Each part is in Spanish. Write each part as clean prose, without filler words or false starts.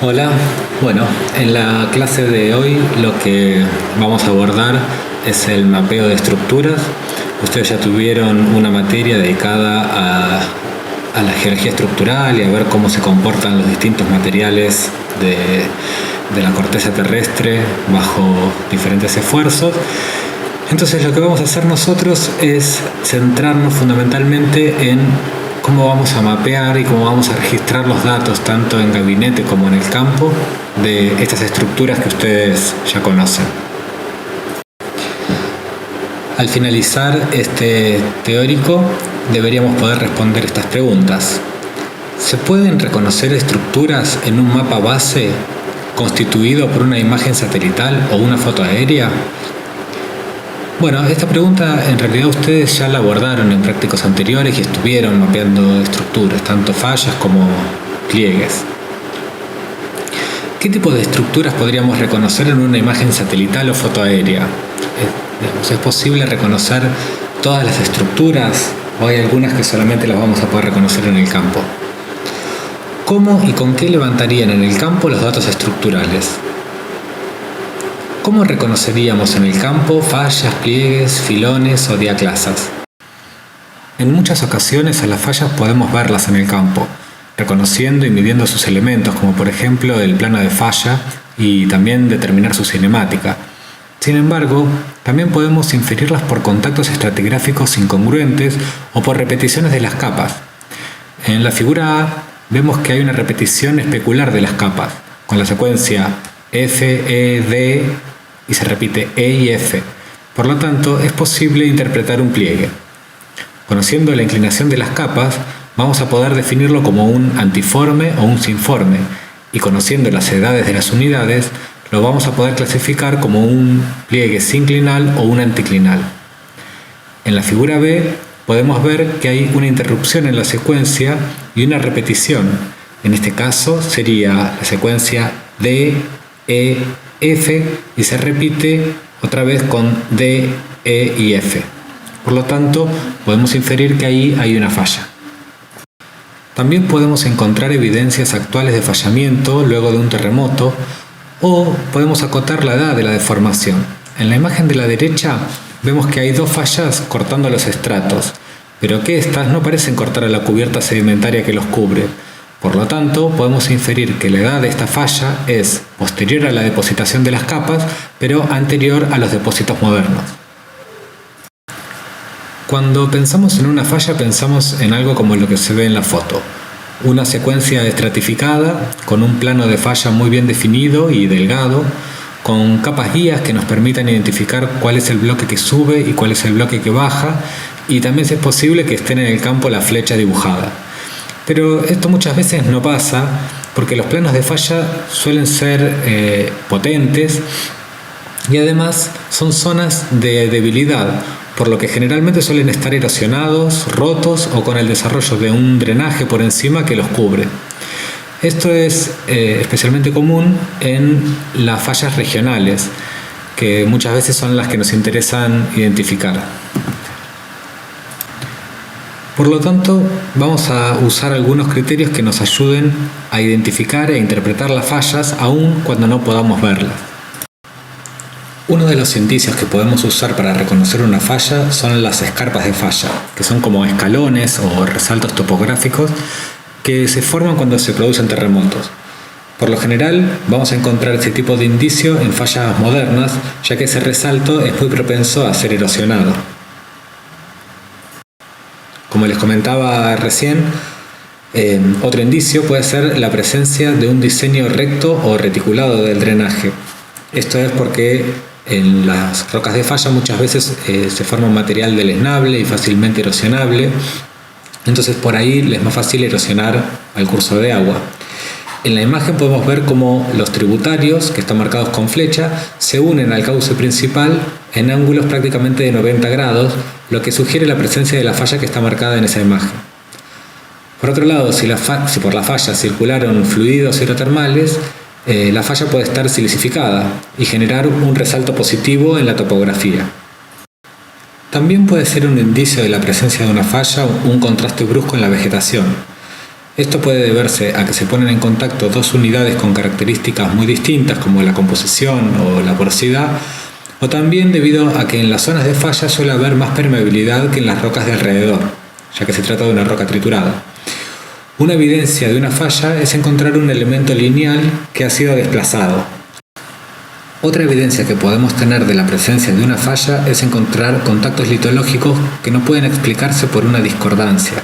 Hola, bueno, en la clase de hoy lo que vamos a abordar es el mapeo de estructuras. Ustedes ya tuvieron una materia dedicada a la geología estructural y a ver cómo se comportan los distintos materiales de la corteza terrestre bajo diferentes esfuerzos. Entonces lo que vamos a hacer nosotros es centrarnos fundamentalmente en cómo vamos a mapear y cómo vamos a registrar los datos tanto en gabinete como en el campo de estas estructuras que ustedes ya conocen. Al finalizar este teórico deberíamos poder responder estas preguntas. ¿Se pueden reconocer estructuras en un mapa base constituido por una imagen satelital o una foto aérea? Bueno, esta pregunta en realidad ustedes ya la abordaron en prácticos anteriores y estuvieron mapeando estructuras, tanto fallas como pliegues. ¿Qué tipo de estructuras podríamos reconocer en una imagen satelital o foto aérea? ¿Es posible reconocer todas las estructuras o hay algunas que solamente las vamos a poder reconocer en el campo? ¿Cómo y con qué levantarían en el campo los datos estructurales? ¿Cómo reconoceríamos en el campo fallas, pliegues, filones o diaclasas? En muchas ocasiones a las fallas podemos verlas en el campo, reconociendo y midiendo sus elementos, como por ejemplo el plano de falla y también determinar su cinemática. Sin embargo, también podemos inferirlas por contactos estratigráficos incongruentes o por repeticiones de las capas. En la figura A vemos que hay una repetición especular de las capas, con la secuencia F, E, D y se repite E y F. Por lo tanto, es posible interpretar un pliegue. Conociendo la inclinación de las capas, vamos a poder definirlo como un antiforme o un sinforme, y conociendo las edades de las unidades, lo vamos a poder clasificar como un pliegue sinclinal o un anticlinal. En la figura B podemos ver que hay una interrupción en la secuencia y una repetición. En este caso sería la secuencia D, E, F y se repite otra vez con D, E y F. Por lo tanto, podemos inferir que ahí hay una falla. También podemos encontrar evidencias actuales de fallamiento luego de un terremoto o podemos acotar la edad de la deformación. En la imagen de la derecha vemos que hay dos fallas cortando los estratos, pero que estas no parecen cortar a la cubierta sedimentaria que los cubre. Por lo tanto, podemos inferir que la edad de esta falla es posterior a la depositación de las capas, pero anterior a los depósitos modernos. Cuando pensamos en una falla, pensamos en algo como lo que se ve en la foto. Una secuencia estratificada, con un plano de falla muy bien definido y delgado, con capas guías que nos permitan identificar cuál es el bloque que sube y cuál es el bloque que baja, y también si es posible que estén en el campo la flecha dibujada. Pero esto muchas veces no pasa porque los planos de falla suelen ser potentes y además son zonas de debilidad, por lo que generalmente suelen estar erosionados, rotos o con el desarrollo de un drenaje por encima que los cubre. Esto es especialmente común en las fallas regionales, que muchas veces son las que nos interesan identificar. Por lo tanto, vamos a usar algunos criterios que nos ayuden a identificar e interpretar las fallas aun cuando no podamos verlas. Uno de los indicios que podemos usar para reconocer una falla son las escarpas de falla, que son como escalones o resaltos topográficos que se forman cuando se producen terremotos. Por lo general, vamos a encontrar este tipo de indicio en fallas modernas, ya que ese resalto es muy propenso a ser erosionado. Como les comentaba recién, otro indicio puede ser la presencia de un diseño recto o reticulado del drenaje. Esto es porque en las rocas de falla muchas veces se forma un material deleznable y fácilmente erosionable, entonces por ahí les es más fácil erosionar al curso de agua. En la imagen podemos ver cómo los tributarios, que están marcados con flecha, se unen al cauce principal en ángulos prácticamente de 90 grados, lo que sugiere la presencia de la falla que está marcada en esa imagen. Por otro lado, si por la falla circularon fluidos hidrotermales, la falla puede estar silicificada y generar un resalto positivo en la topografía. También puede ser un indicio de la presencia de una falla un contraste brusco en la vegetación. Esto puede deberse a que se ponen en contacto dos unidades con características muy distintas como la composición o la porosidad, o también debido a que en las zonas de falla suele haber más permeabilidad que en las rocas de alrededor, ya que se trata de una roca triturada. Una evidencia de una falla es encontrar un elemento lineal que ha sido desplazado. Otra evidencia que podemos tener de la presencia de una falla es encontrar contactos litológicos que no pueden explicarse por una discordancia.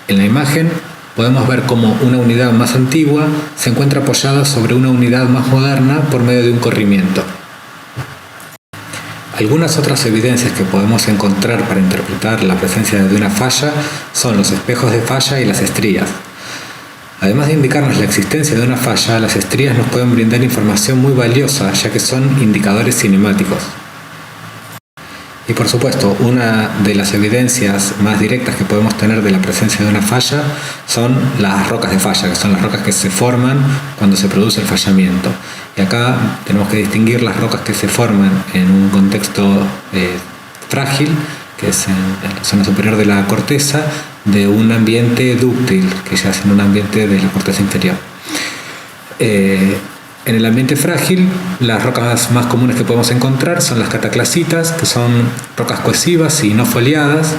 En la imagen podemos ver cómo una unidad más antigua se encuentra apoyada sobre una unidad más moderna por medio de un corrimiento. Algunas otras evidencias que podemos encontrar para interpretar la presencia de una falla son los espejos de falla y las estrías. Además de indicarnos la existencia de una falla, las estrías nos pueden brindar información muy valiosa, ya que son indicadores cinemáticos. Y por supuesto, una de las evidencias más directas que podemos tener de la presencia de una falla son las rocas de falla, que son las rocas que se forman cuando se produce el fallamiento. Y acá tenemos que distinguir las rocas que se forman en un contexto frágil, que es en la zona superior de la corteza, de un ambiente dúctil, que ya es en un ambiente de la corteza inferior. En el ambiente frágil, las rocas más comunes que podemos encontrar son las cataclasitas, que son rocas cohesivas y no foliadas,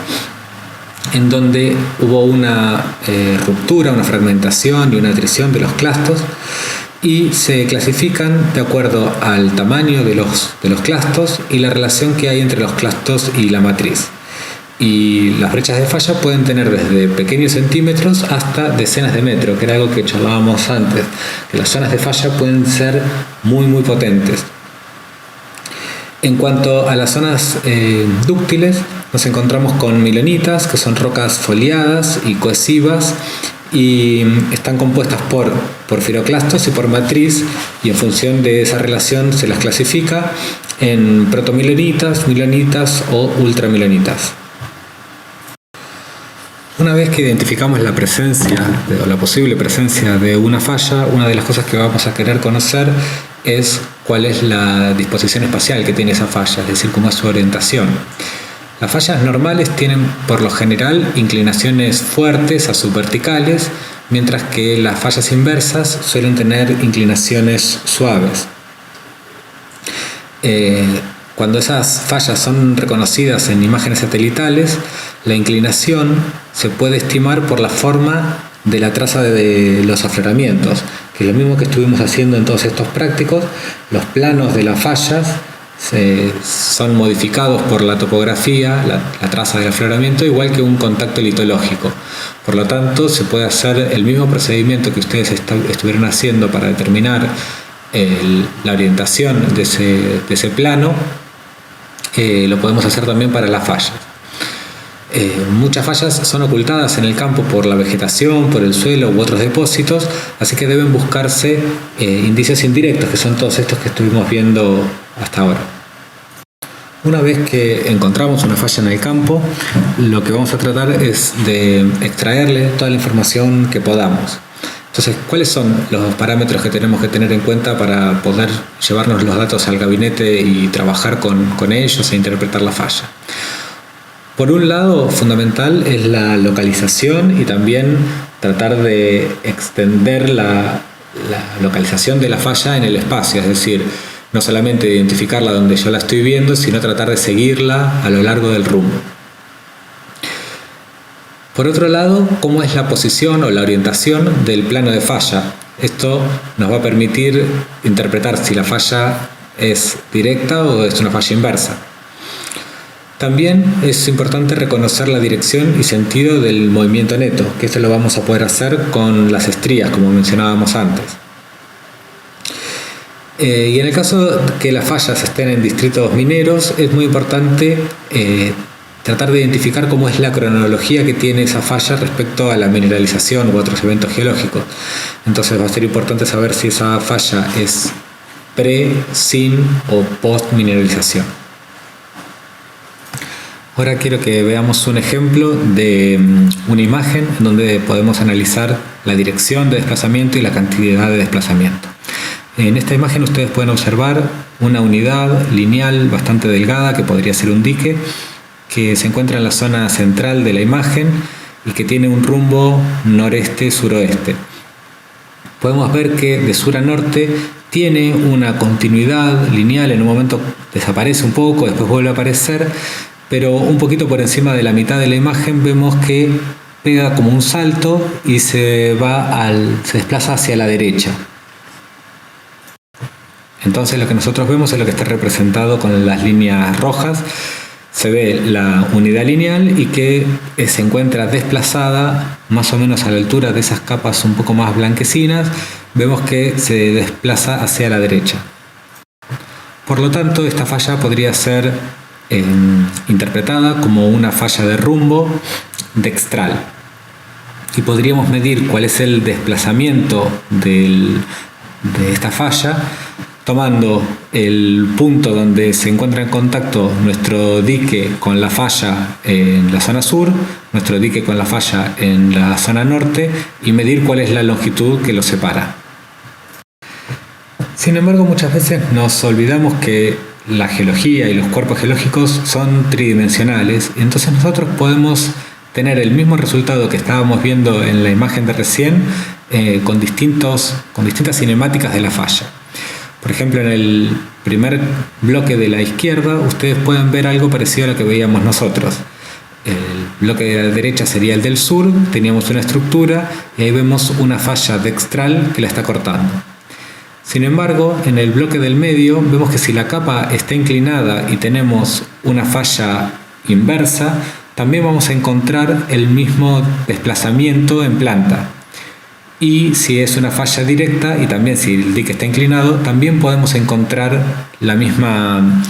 en donde hubo una ruptura, una fragmentación y una atrición de los clastos, y se clasifican de acuerdo al tamaño de los clastos y la relación que hay entre los clastos y la matriz. Y las brechas de falla pueden tener desde pequeños centímetros hasta decenas de metros, que era algo que charlábamos antes, que las zonas de falla pueden ser muy potentes. En cuanto a las zonas dúctiles, nos encontramos con milonitas, que son rocas foliadas y cohesivas, y están compuestas por porfiroclastos y por matriz, y en función de esa relación se las clasifica en protomilonitas, milonitas o ultramilonitas. Una vez que identificamos la presencia o la posible presencia de una falla, una de las cosas que vamos a querer conocer es cuál es la disposición espacial que tiene esa falla, es decir, cómo es su orientación. Las fallas normales tienen por lo general inclinaciones fuertes a subverticales, mientras que las fallas inversas suelen tener inclinaciones suaves. Cuando esas fallas son reconocidas en imágenes satelitales, la inclinación se puede estimar por la forma de la traza de los afloramientos, que es lo mismo que estuvimos haciendo en todos estos prácticos. Los planos de las fallas son modificados por la topografía, la traza del afloramiento, igual que un contacto litológico. Por lo tanto, se puede hacer el mismo procedimiento que ustedes estuvieron haciendo para determinar la orientación de ese plano, lo podemos hacer también para las fallas. Muchas fallas son ocultadas en el campo por la vegetación, por el suelo u otros depósitos, así que deben buscarse indicios indirectos, que son todos estos que estuvimos viendo hasta ahora. Una vez que encontramos una falla en el campo, lo que vamos a tratar es de extraerle toda la información que podamos. Entonces, ¿cuáles son los parámetros que tenemos que tener en cuenta para poder llevarnos los datos al gabinete y trabajar con ellos e interpretar la falla? Por un lado, fundamental es la localización y también tratar de extender la localización de la falla en el espacio, es decir, no solamente identificarla donde yo la estoy viendo, sino tratar de seguirla a lo largo del rumbo. Por otro lado, ¿cómo es la posición o la orientación del plano de falla? Esto nos va a permitir interpretar si la falla es directa o es una falla inversa. También es importante reconocer la dirección y sentido del movimiento neto, que esto lo vamos a poder hacer con las estrías, como mencionábamos antes. Y en el caso de que las fallas estén en distritos mineros, es muy importante tratar de identificar cómo es la cronología que tiene esa falla respecto a la mineralización u otros eventos geológicos. Entonces va a ser importante saber si esa falla es pre, sin o post mineralización. Ahora quiero que veamos un ejemplo de una imagen en donde podemos analizar la dirección de desplazamiento y la cantidad de desplazamiento. En esta imagen ustedes pueden observar una unidad lineal bastante delgada, que podría ser un dique, que se encuentra en la zona central de la imagen y que tiene un rumbo noreste-suroeste. Podemos ver que de sur a norte tiene una continuidad lineal, en un momento desaparece un poco, después vuelve a aparecer, pero un poquito por encima de la mitad de la imagen vemos que pega como un salto y se desplaza hacia la derecha. Entonces lo que nosotros vemos es lo que está representado con las líneas rojas. Se ve la unidad lineal y que se encuentra desplazada más o menos a la altura de esas capas un poco más blanquecinas. Vemos que se desplaza hacia la derecha. Por lo tanto, esta falla podría ser interpretada como una falla de rumbo dextral. Y podríamos medir cuál es el desplazamiento de esta falla tomando el punto donde se encuentra en contacto nuestro dique con la falla en la zona sur, nuestro dique con la falla en la zona norte, y medir cuál es la longitud que los separa. Sin embargo, muchas veces nos olvidamos que la geología y los cuerpos geológicos son tridimensionales, y entonces nosotros podemos tener el mismo resultado que estábamos viendo en la imagen de recién con distintas cinemáticas de la falla. Por ejemplo, en el primer bloque de la izquierda ustedes pueden ver algo parecido a lo que veíamos nosotros. El bloque de la derecha sería el del sur, teníamos una estructura y ahí vemos una falla dextral que la está cortando. Sin embargo, en el bloque del medio vemos que si la capa está inclinada y tenemos una falla inversa, también vamos a encontrar el mismo desplazamiento en planta. Y si es una falla directa y también si el dique está inclinado, también podemos encontrar la misma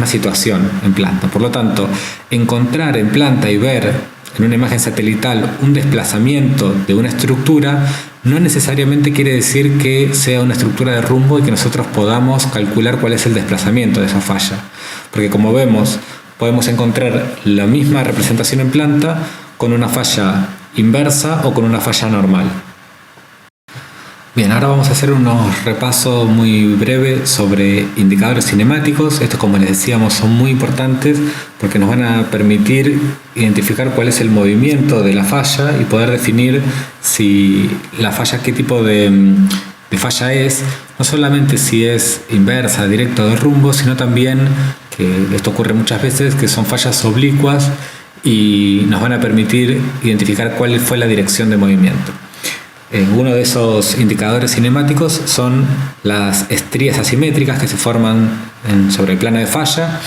situación en planta. Por lo tanto, encontrar en planta y ver en una imagen satelital un desplazamiento de una estructura no necesariamente quiere decir que sea una estructura de rumbo y que nosotros podamos calcular cuál es el desplazamiento de esa falla. Porque como vemos, podemos encontrar la misma representación en planta con una falla inversa o con una falla normal. Bien, ahora vamos a hacer unos repasos muy breves sobre indicadores cinemáticos. Estos, como les decíamos, son muy importantes porque nos van a permitir identificar cuál es el movimiento de la falla y poder definir si la falla, qué tipo de falla es, no solamente si es inversa, directa o de rumbo, sino también, que esto ocurre muchas veces, que son fallas oblicuas y nos van a permitir identificar cuál fue la dirección de movimiento. Uno de esos indicadores cinemáticos son las estrías asimétricas que se forman sobre el plano de falla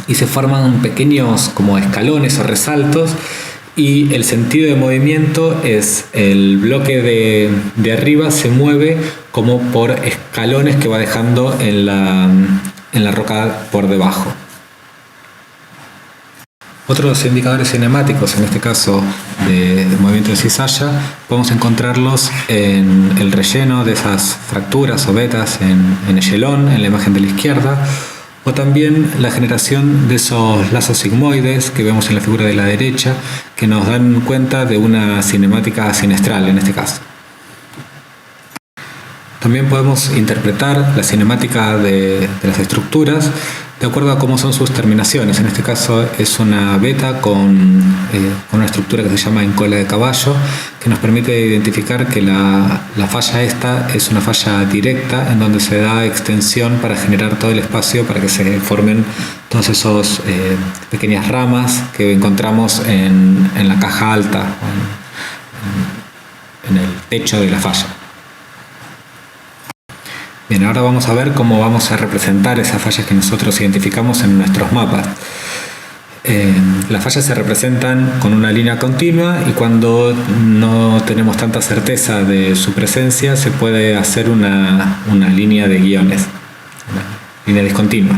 y se forman pequeños como escalones o resaltos, y el sentido de movimiento es el bloque de arriba se mueve como por escalones que va dejando en la roca por debajo. Otros indicadores cinemáticos, en este caso de movimiento de cizalla, podemos encontrarlos en el relleno de esas fracturas o vetas en echelón, en la imagen de la izquierda, o también la generación de esos lazos sigmoides que vemos en la figura de la derecha, que nos dan cuenta de una cinemática sinestral en este caso. También podemos interpretar la cinemática de las estructuras de acuerdo a cómo son sus terminaciones. En este caso es una veta con una estructura que se llama en cola de caballo, que nos permite identificar que la falla esta es una falla directa en donde se da extensión para generar todo el espacio para que se formen todos esos pequeñas ramas que encontramos en la caja alta, en el techo de la falla. Bien, ahora vamos a ver cómo vamos a representar esas fallas que nosotros identificamos en nuestros mapas. Las fallas se representan con una línea continua y cuando no tenemos tanta certeza de su presencia se puede hacer una línea de guiones, una línea discontinua.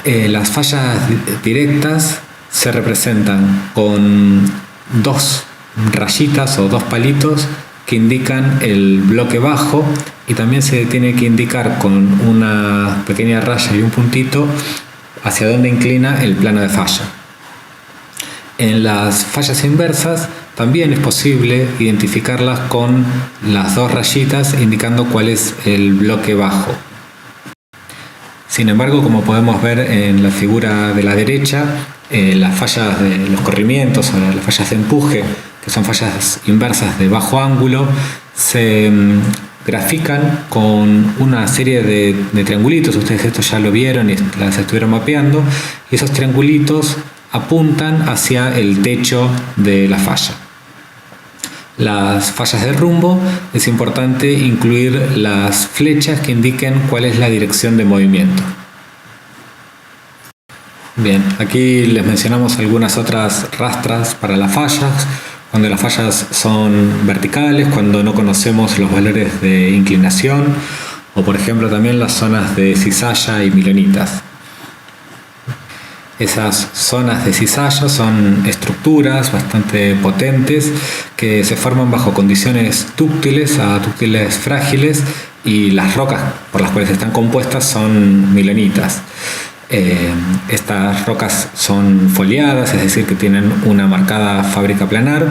Las fallas directas se representan con dos rayitas o dos palitos que indican el bloque bajo, y también se tiene que indicar con una pequeña raya y un puntito hacia dónde inclina el plano de falla. En las fallas inversas también es posible identificarlas con las dos rayitas indicando cuál es el bloque bajo. Sin embargo, como podemos ver en la figura de la derecha, las fallas de los corrimientos o las fallas de empuje, que son fallas inversas de bajo ángulo, se grafican con una serie de triangulitos. Ustedes esto ya lo vieron y las estuvieron mapeando, y esos triangulitos apuntan hacia el techo de la falla. Las fallas de rumbo, es importante incluir las flechas que indiquen cuál es la dirección de movimiento. Bien, aquí les mencionamos algunas otras rastras para las fallas. Cuando las fallas son verticales, cuando no conocemos los valores de inclinación, o por ejemplo también las zonas de cizalla y milonitas. Esas zonas de cizalla son estructuras bastante potentes que se forman bajo condiciones dúctiles a dúctiles frágiles, y las rocas por las cuales están compuestas son milonitas. Estas rocas son foliadas, es decir, que tienen una marcada fábrica planar,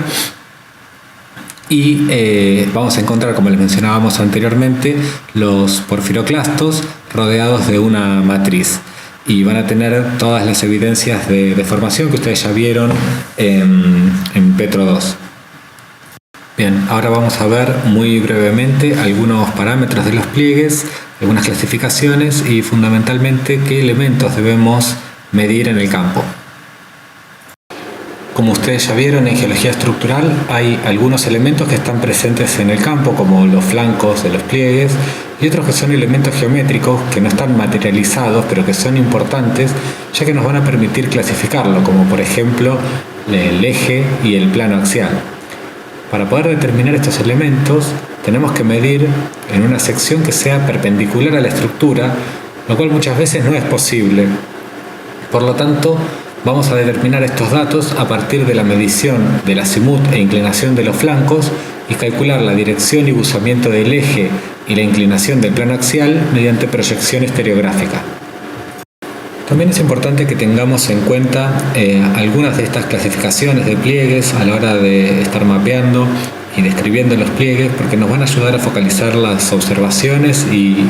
y vamos a encontrar, como les mencionábamos anteriormente, los porfiroclastos rodeados de una matriz, y van a tener todas las evidencias de deformación que ustedes ya vieron en Petro 2. Bien, ahora vamos a ver muy brevemente algunos parámetros de los pliegues, algunas clasificaciones y fundamentalmente qué elementos debemos medir en el campo. Como ustedes ya vieron, en geología estructural hay algunos elementos que están presentes en el campo, como los flancos de los pliegues, y otros que son elementos geométricos que no están materializados, pero que son importantes, ya que nos van a permitir clasificarlo, como por ejemplo el eje y el plano axial. Para poder determinar estos elementos, tenemos que medir en una sección que sea perpendicular a la estructura, lo cual muchas veces no es posible. Por lo tanto, vamos a determinar estos datos a partir de la medición del azimut e inclinación de los flancos y calcular la dirección y buzamiento del eje y la inclinación del plano axial mediante proyección estereográfica. También es importante que tengamos en cuenta algunas de estas clasificaciones de pliegues a la hora de estar mapeando y describiendo los pliegues, porque nos van a ayudar a focalizar las observaciones y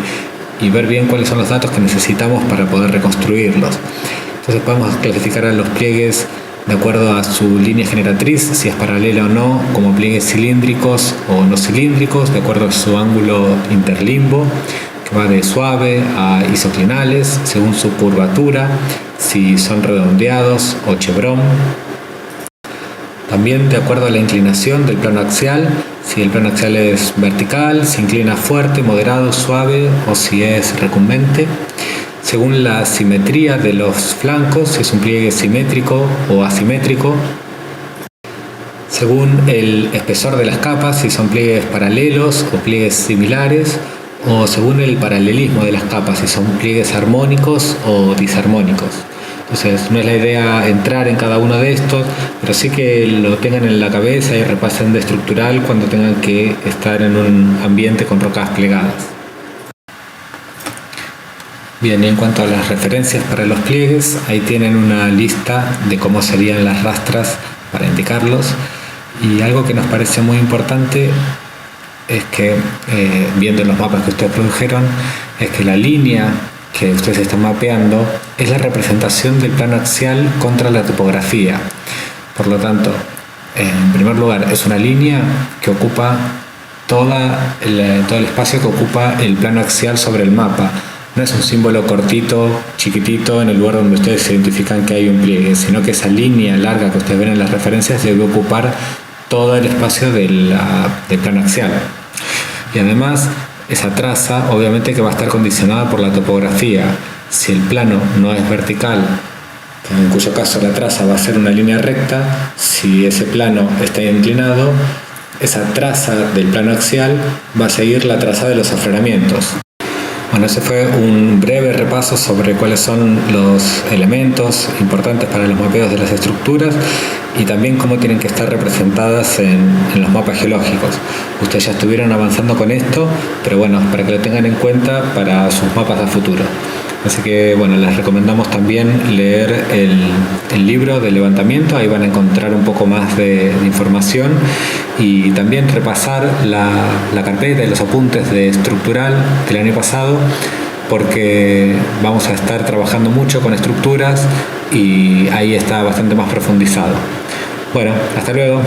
ver bien cuáles son los datos que necesitamos para poder reconstruirlos. Entonces podemos clasificar a los pliegues de acuerdo a su línea generatriz, si es paralela o no, como pliegues cilíndricos o no cilíndricos, de acuerdo a su ángulo interlimbo, que va de suave a isoclinales, según su curvatura, si son redondeados o chevron. También de acuerdo a la inclinación del plano axial, si el plano axial es vertical, si inclina fuerte, moderado, suave o si es recumbente. Según la simetría de los flancos, si es un pliegue simétrico o asimétrico. Según el espesor de las capas, si son pliegues paralelos o pliegues similares, o según el paralelismo de las capas, si son pliegues armónicos o disarmónicos. Entonces, no es la idea entrar en cada uno de estos, pero sí que lo tengan en la cabeza y repasen de estructural cuando tengan que estar en un ambiente con rocas plegadas. Bien, y en cuanto a las referencias para los pliegues, ahí tienen una lista de cómo serían las rastras para indicarlos. Y algo que nos parece muy importante es que, viendo los mapas que ustedes produjeron, es que la línea que ustedes están mapeando es la representación del plano axial contra la topografía. Por lo tanto, en primer lugar, es una línea que ocupa todo el espacio que ocupa el plano axial sobre el mapa. No es un símbolo cortito, chiquitito, en el lugar donde ustedes identifican que hay un pliegue, sino que esa línea larga que ustedes ven en las referencias debe ocupar todo el espacio del plano axial. Y además, esa traza obviamente que va a estar condicionada por la topografía. Si el plano no es vertical, en cuyo caso la traza va a ser una línea recta, si ese plano está inclinado, esa traza del plano axial va a seguir la traza de los afloramientos. Bueno, ese fue un breve repaso sobre cuáles son los elementos importantes para los mapeos de las estructuras y también cómo tienen que estar representadas en los mapas geológicos. Ustedes ya estuvieron avanzando con esto, pero bueno, para que lo tengan en cuenta para sus mapas a futuro. Así que bueno, les recomendamos también leer el libro de levantamiento, ahí van a encontrar un poco más de información y también repasar la carpeta y los apuntes de estructural del año pasado, porque vamos a estar trabajando mucho con estructuras y ahí está bastante más profundizado. Bueno, hasta luego.